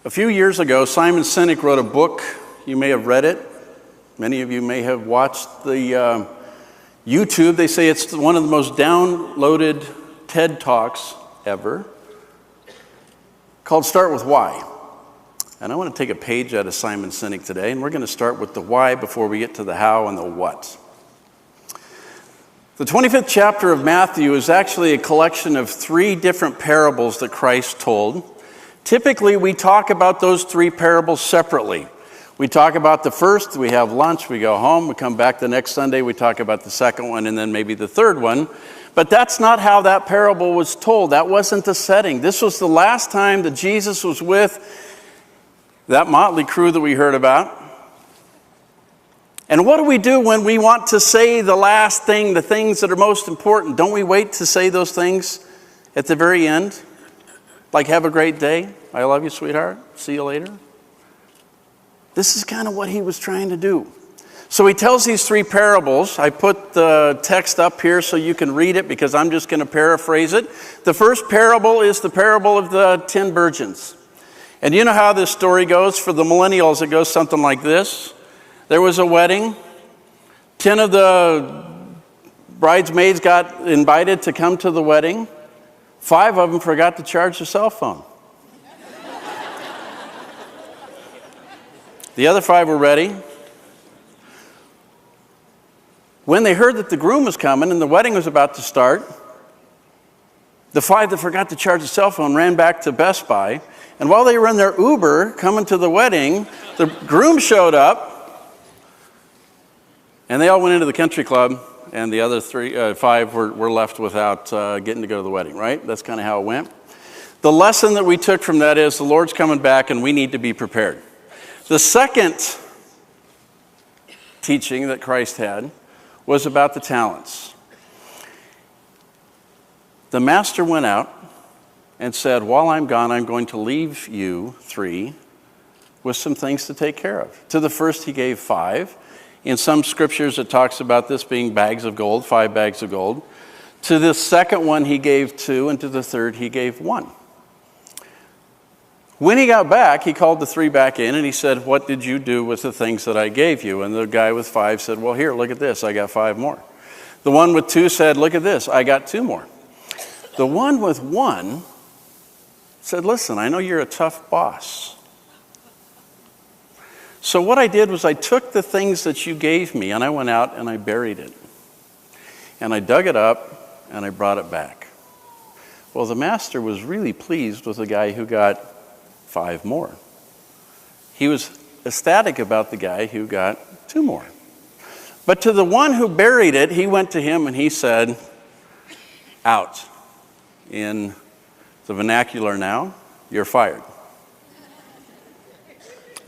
A few years ago, Simon Sinek wrote a book. You may have read it. Many of you may have watched the YouTube. They say it's one of the most downloaded TED Talks ever, called Start With Why. And I want to take a page out of Simon Sinek today, and we're going to start with the why before we get to the how and the what. The 25th chapter of Matthew is actually a collection of 3 different parables that Christ told. Typically, we talk about those 3 parables separately. We talk about the first, we have lunch, we go home, we come back the next Sunday, we talk about the second one, and then maybe the third one. But that's not how that parable was told. That wasn't the setting. This was the last time that Jesus was with that motley crew that we heard about. And what do we do when we want to say the last thing, the things that are most important? Don't we wait to say those things at the very end? Like, have a great day. I love you, sweetheart. See you later. This is kind of what he was trying to do. So he tells these 3 parables. I put the text up here so you can read it because I'm just going to paraphrase it. The first parable is the parable of the 10 virgins. And you know how this story goes? For the millennials, it goes something like this. There was a wedding. 10 of the bridesmaids got invited to come to the wedding. 5 of them forgot to charge their cell phone. The other 5 were ready. When they heard that the groom was coming and the wedding was about to start, the 5 that forgot to charge the cell phone ran back to Best Buy. And while they were in their Uber coming to the wedding, the groom showed up. And they all went into the country club. And the other 5 were left without getting to go to the wedding, right? That's kind of how it went. The lesson that we took from that is the Lord's coming back and we need to be prepared. The second teaching that Christ had was about the talents. The master went out and said, while I'm gone, I'm going to leave you 3 with some things to take care of. To the first, he gave 5. In some scriptures, it talks about this being bags of gold, 5 bags of gold. To the second one, he gave 2, and to the third, he gave 1. When he got back, he called the 3 back in, and he said, what did you do with the things that I gave you? And the guy with 5 said, well, here, look at this. I got 5 more. The one with 2 said, look at this. I got 2 more. The one with 1 said, listen, I know you're a tough boss. So what I did was I took the things that you gave me and I went out and I buried it. And I dug it up and I brought it back. Well, the master was really pleased with the guy who got 5 more. He was ecstatic about the guy who got 2 more. But to the one who buried it, he went to him and he said, out. In the vernacular now, you're fired.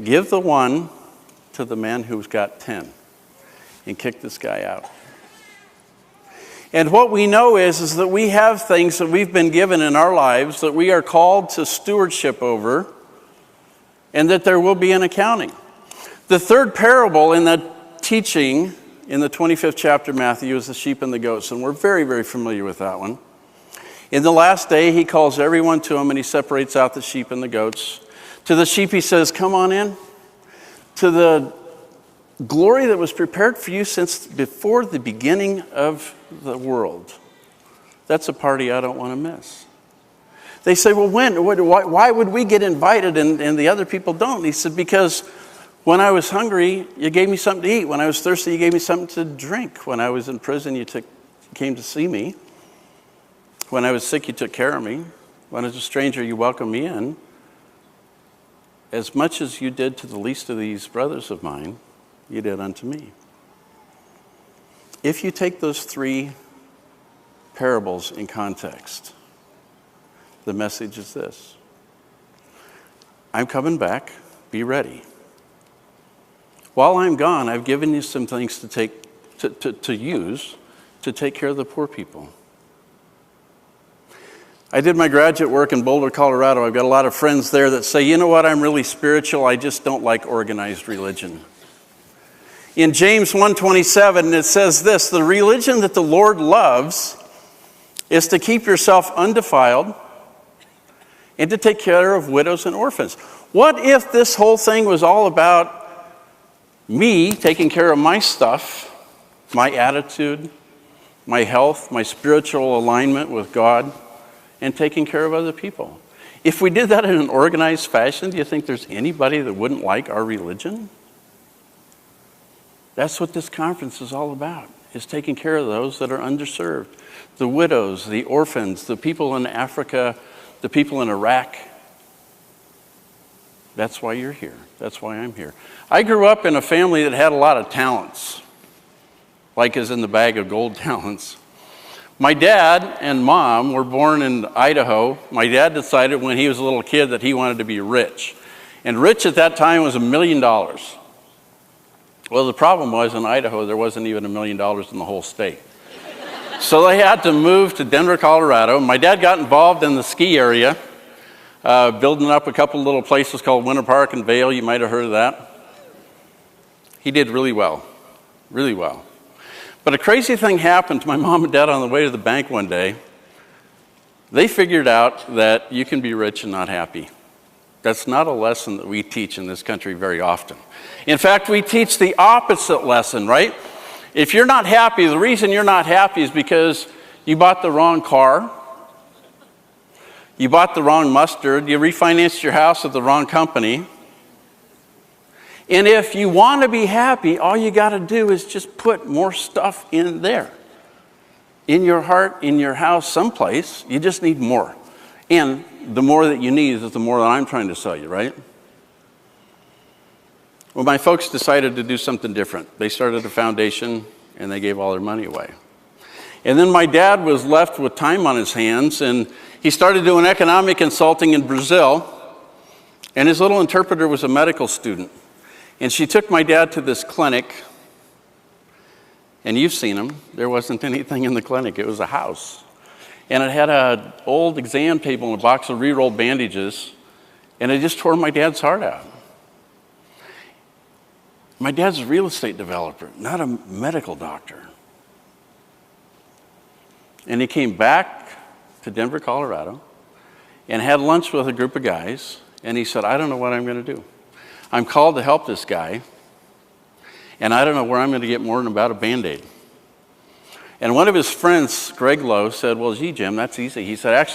Give the 1 to the man who's got 10 and kick this guy out. And what we know is that we have things that we've been given in our lives that we are called to stewardship over and that there will be an accounting. The third parable in that teaching in the 25th chapter of Matthew is the sheep and the goats, and we're very, very familiar with that one. In the last day, he calls everyone to him and he separates out the sheep and the goats. To the sheep, he says, come on in. To the glory that was prepared for you since before the beginning of the world. That's a party I don't want to miss. They say, well, why would we get invited and the other people don't? And he said, because when I was hungry, you gave me something to eat. When I was thirsty, you gave me something to drink. When I was in prison, you came to see me. When I was sick, you took care of me. When I was a stranger, you welcomed me in. As much as you did to the least of these brothers of mine, you did unto me. If you take those 3 parables in context, the message is this. I'm coming back. Be ready. While I'm gone, I've given you some things to use to take care of the poor people. I did my graduate work in Boulder, Colorado. I've got a lot of friends there that say, you know what, I'm really spiritual. I just don't like organized religion. In James 1:27, it says this, the religion that the Lord loves is to keep yourself undefiled and to take care of widows and orphans. What if this whole thing was all about me taking care of my stuff, my attitude, my health, my spiritual alignment with God, and taking care of other people? If we did that in an organized fashion, do you think there's anybody that wouldn't like our religion? That's what this conference is all about, is taking care of those that are underserved. The widows, the orphans, the people in Africa, the people in Iraq. That's why you're here. That's why I'm here. I grew up in a family that had a lot of talents, like is in the bag of gold talents. My dad and mom were born in Idaho. My dad decided when he was a little kid that he wanted to be rich. And rich at that time was $1 million. Well, the problem was in Idaho, there wasn't even $1 million in the whole state. So they had to move to Denver, Colorado. My dad got involved in the ski area, building up a couple little places called Winter Park and Vail. You might have heard of that. He did really well, really well. But a crazy thing happened to my mom and dad on the way to the bank one day. They figured out that you can be rich and not happy. That's not a lesson that we teach in this country very often. In fact, we teach the opposite lesson, right? If you're not happy, the reason you're not happy is because you bought the wrong car, you bought the wrong mustard, you refinanced your house with the wrong company. And if you want to be happy, all you got to do is just put more stuff in there. In your heart, in your house, someplace. You just need more. And the more that you need is the more that I'm trying to sell you, right? Well, my folks decided to do something different. They started a foundation and they gave all their money away. And then my dad was left with time on his hands, and he started doing economic consulting in Brazil. And his little interpreter was a medical student. And she took my dad to this clinic, and you've seen them. There wasn't anything in the clinic. It was a house. And it had an old exam table and a box of re-rolled bandages, and it just tore my dad's heart out. My dad's a real estate developer, not a medical doctor. And he came back to Denver, Colorado, and had lunch with a group of guys, and he said, I don't know what I'm going to do. I'm called to help this guy, and I don't know where I'm going to get more than about a Band-Aid. And one of his friends, Greg Lowe, said, well, gee, Jim, that's easy. He said,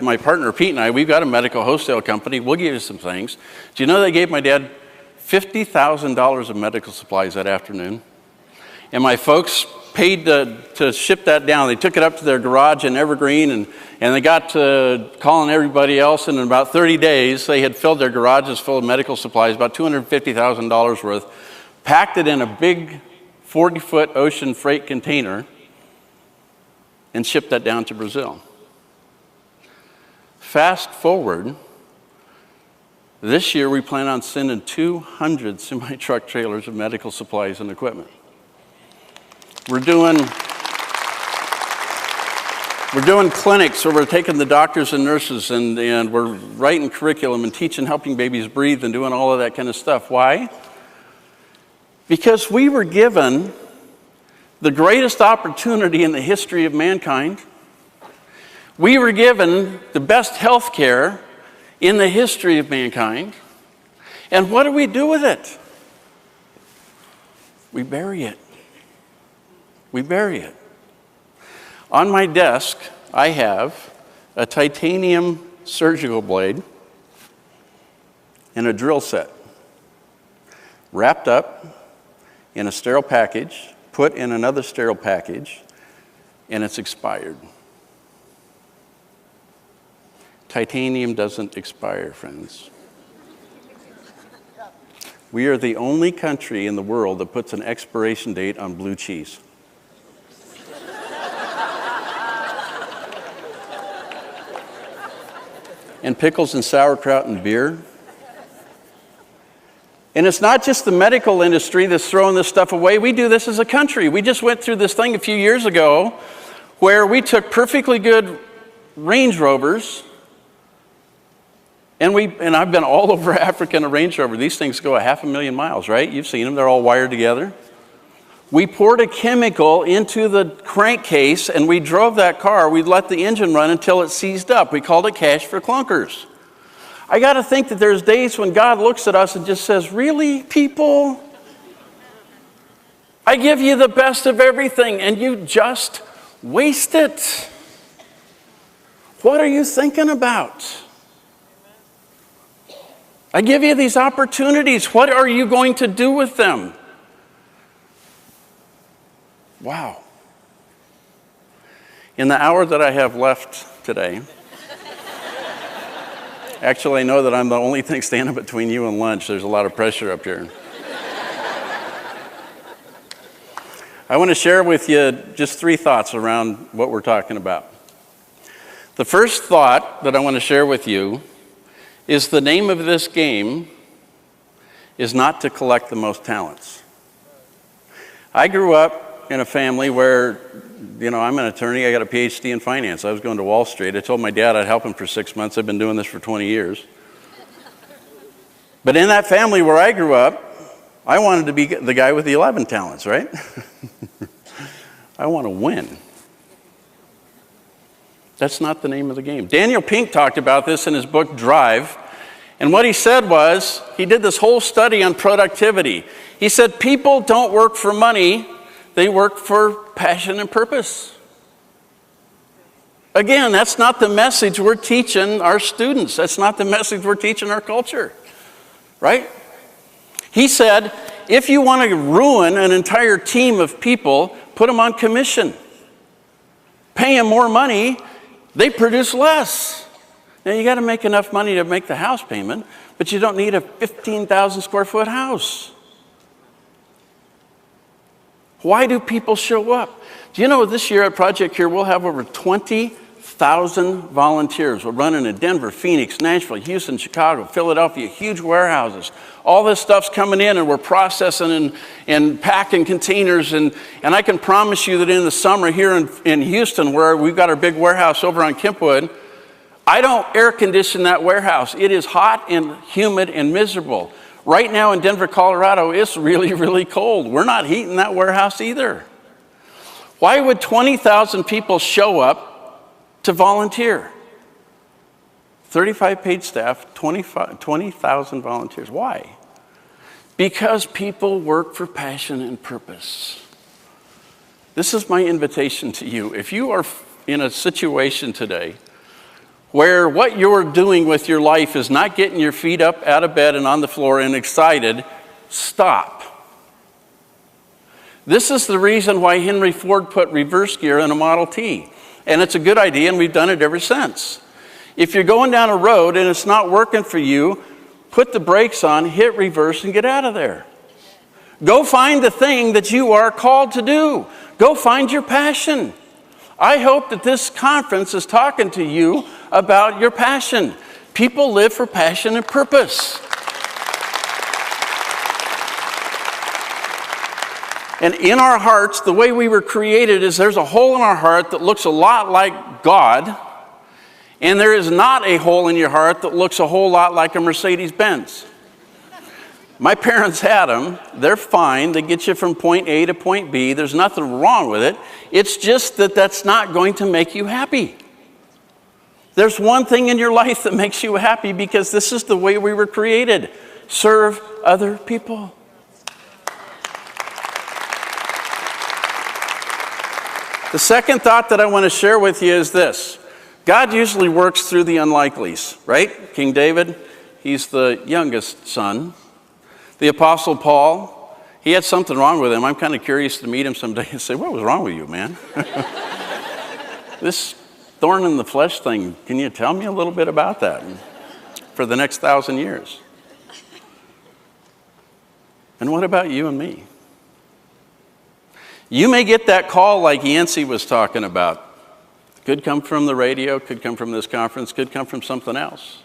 my partner Pete and I, we've got a medical wholesale company. We'll give you some things. Do you know they gave my dad $50,000 of medical supplies that afternoon? And my folks paid to ship that down. They took it up to their garage in Evergreen, and they got to calling everybody else, and in about 30 days, they had filled their garages full of medical supplies, about $250,000 worth, packed it in a big 40-foot ocean freight container, and shipped that down to Brazil. Fast forward, this year we plan on sending 200 semi-truck trailers of medical supplies and equipment. We're doing clinics where we're taking the doctors and nurses and we're writing curriculum and teaching helping babies breathe and doing all of that kind of stuff. Why? Because we were given the greatest opportunity in the history of mankind. We were given the best health care in the history of mankind. And what do we do with it? We bury it. We bury it. On my desk, I have a titanium surgical blade and a drill set, wrapped up in a sterile package, put in another sterile package, and it's expired. Titanium doesn't expire, friends. We are the only country in the world that puts an expiration date on blue cheese. And pickles and sauerkraut and beer. And it's not just the medical industry that's throwing this stuff away. We do this as a country. We just went through this thing a few years ago where we took perfectly good Range Rovers, and I've been all over Africa in a Range Rover. These things go 500,000 miles, right? You've seen them. They're all wired together. We poured a chemical into the crankcase, and we drove that car. We let the engine run until it seized up. We called it cash for clunkers. I got to think that there's days when God looks at us and just says, really, people? I give you the best of everything and you just waste it. What are you thinking about? I give you these opportunities. What are you going to do with them? Wow. In the hour that I have left today, actually, I know that I'm the only thing standing between you and lunch. There's a lot of pressure up here. I want to share with you just 3 thoughts around what we're talking about. The first thought that I want to share with you is the name of this game is not to collect the most talents. I grew up in a family where, I'm an attorney. I got a PhD in finance. I was going to Wall Street. I told my dad I'd help him for 6 months. I've been doing this for 20 years. But in that family where I grew up, I wanted to be the guy with the 11 talents, right? I want to win. That's not the name of the game. Daniel Pink talked about this in his book, Drive. And what he said was, he did this whole study on productivity. He said, people don't work for money. They work for passion and purpose. Again, that's not the message we're teaching our students. That's not the message we're teaching our culture, right? He said, if you want to ruin an entire team of people, put them on commission. Pay them more money, they produce less. Now, you got to make enough money to make the house payment, but you don't need a 15,000 square foot house. Why do people show up? Do you know this year at Project C.U.R.E, we'll have over 20,000 volunteers. We're running in Denver, Phoenix, Nashville, Houston, Chicago, Philadelphia, huge warehouses. All this stuff's coming in and we're processing and packing containers. And I can promise you that in the summer here in Houston, where we've got our big warehouse over on Kempwood, I don't air condition that warehouse. It is hot and humid and miserable. Right now in Denver, Colorado, it's really, really cold. We're not heating that warehouse either. Why would 20,000 people show up to volunteer? 35 paid staff, 20,000 volunteers. Why? Because people work for passion and purpose. This is my invitation to you. If you are in a situation today where what you're doing with your life is not getting your feet up out of bed and on the floor and excited, stop. This is the reason why Henry Ford put reverse gear in a Model T. And it's a good idea, and we've done it ever since. If you're going down a road and it's not working for you, put the brakes on, hit reverse, and get out of there. Go find the thing that you are called to do. Go find your passion. I hope that this conference is talking to you about your passion. People live for passion and purpose. And in our hearts, the way we were created is there's a hole in our heart that looks a lot like God, and there is not a hole in your heart that looks a whole lot like a Mercedes-Benz. My parents had them. They're fine. They get you from point A to point B. There's nothing wrong with it. It's just that that's not going to make you happy. There's one thing in your life that makes you happy because this is the way we were created. Serve other people. The second thought that I want to share with you is this. God usually works through the unlikelies, right? King David, he's the youngest son. The Apostle Paul, he had something wrong with him. I'm kind of curious to meet him someday and say, what was wrong with you, man? This thorn in the flesh thing, can you tell me a little bit about that for the next 1,000 years? And what about you and me? You may get that call like Yancey was talking about. Could come from the radio, could come from this conference, could come from something else.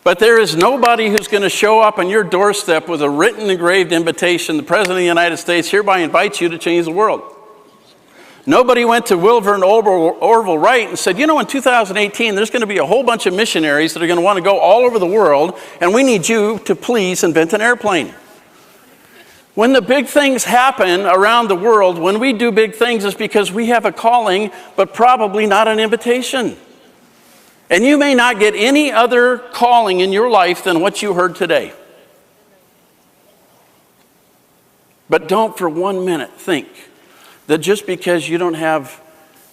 But there is nobody who's going to show up on your doorstep with a written, engraved invitation. The President of the United States hereby invites you to change the world. Nobody went to Wilbur and Orville Wright and said, in 2018, there's going to be a whole bunch of missionaries that are going to want to go all over the world, and we need you to please invent an airplane. When the big things happen around the world, when we do big things, it's because we have a calling, but probably not an invitation. And you may not get any other calling in your life than what you heard today. But don't for 1 minute think that just because you don't have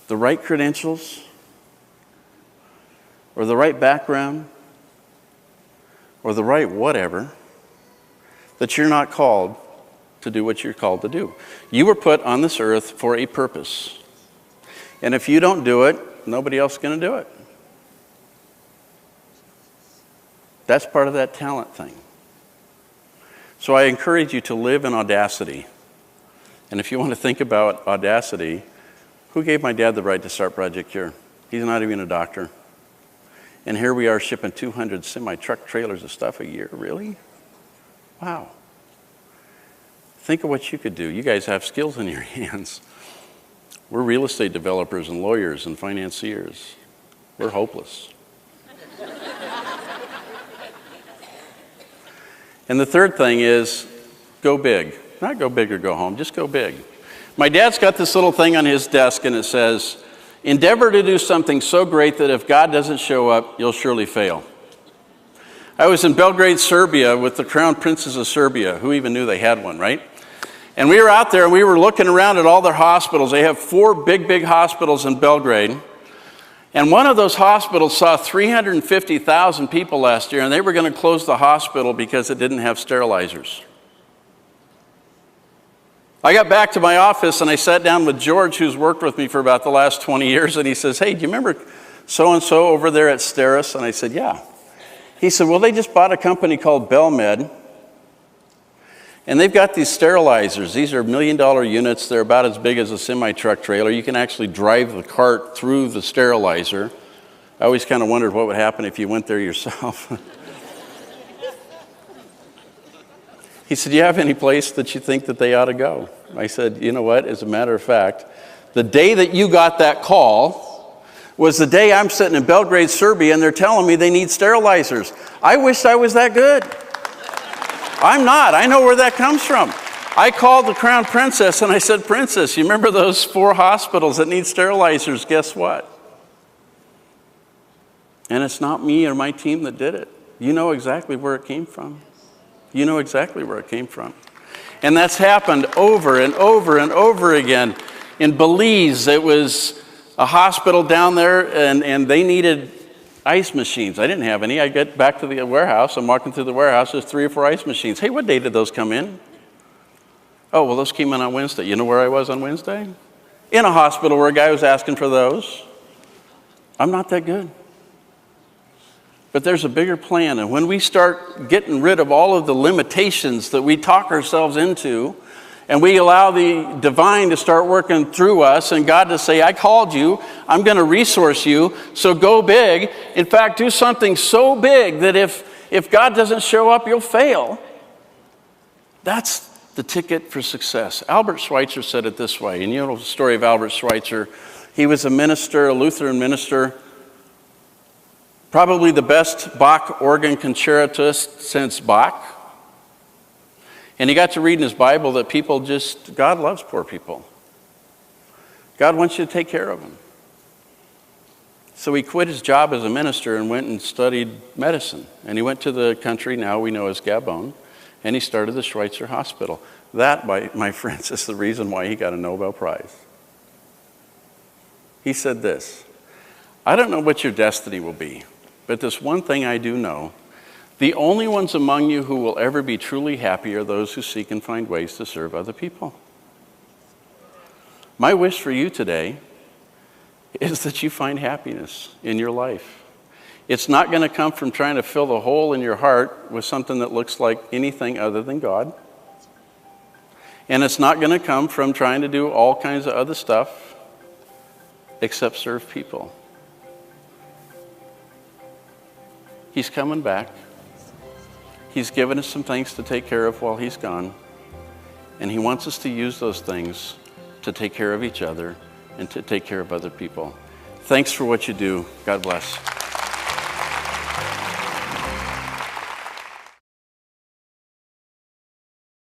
the right credentials or the right background or the right whatever, that you're not called to do what you're called to do. You were put on this earth for a purpose. And if you don't do it, nobody else is going to do it. That's part of that talent thing. So I encourage you to live in audacity. And if you want to think about audacity, who gave my dad the right to start Project C.U.R.E? He's not even a doctor. And here we are shipping 200 semi-truck trailers of stuff a year. Really? Wow. Think of what you could do. You guys have skills in your hands. We're real estate developers and lawyers and financiers. We're hopeless. And the third thing is go big. Not go big or go home, just go big. My dad's got this little thing on his desk and it says, endeavor to do something so great that if God doesn't show up, you'll surely fail. I was in Belgrade, Serbia with the Crown Princes of Serbia. Who even knew they had one, right? And we were out there and we were looking around at all their hospitals. They have 4 big hospitals in Belgrade. And one of those hospitals saw 350,000 people last year, and they were going to close the hospital because it didn't have sterilizers. I got back to my office and I sat down with George, who's worked with me for about the last 20 years, and he says, hey, do you remember so-and-so over there at Steris? And I said, yeah. He said, well, they just bought a company called Belmed, and they've got these sterilizers. These are $1 million units. They're about as big as a semi-truck trailer. You can actually drive the cart through the sterilizer. I always kind of wondered what would happen if you went there yourself. He said, do you have any place that you think that they ought to go? I said, you know what, as a matter of fact, the day that you got that call was the day I'm sitting in Belgrade, Serbia, and they're telling me they need sterilizers. I wish I was that good. I'm not. I know where that comes from. I called the Crown Princess and I said, Princess, you remember those 4 hospitals that need sterilizers? Guess what? And it's not me or my team that did it. You know exactly where it came from. You know exactly where it came from. And that's happened over and over and over again. In Belize, it was a hospital down there and they needed ice machines. I didn't have any. I get back to the warehouse. I'm walking through the warehouse. There's 3 or 4 ice machines. Hey, what day did those come in? Oh, well, those came in on Wednesday. You know where I was on Wednesday? In a hospital where a guy was asking for those. I'm not that good. But there's a bigger plan. And when we start getting rid of all of the limitations that we talk ourselves into, and we allow the divine to start working through us and God to say, I called you, I'm going to resource you, so go big. In fact, do something so big that if God doesn't show up, you'll fail. That's the ticket for success. Albert Schweitzer said it this way, and you know the story of Albert Schweitzer. He was a minister, a Lutheran minister, probably the best Bach organ concertist since Bach. And he got to read in his Bible that God loves poor people. God wants you to take care of them. So he quit his job as a minister and went and studied medicine. And he went to the country now we know as Gabon, and he started the Schweitzer Hospital. That, my friends, is the reason why he got a Nobel Prize. He said this, I don't know what your destiny will be, but this one thing I do know, the only ones among you who will ever be truly happy are those who seek and find ways to serve other people. My wish for you today is that you find happiness in your life. It's not going to come from trying to fill the hole in your heart with something that looks like anything other than God. And it's not going to come from trying to do all kinds of other stuff except serve people. He's coming back. He's given us some things to take care of while he's gone. And he wants us to use those things to take care of each other and to take care of other people. Thanks for what you do. God bless.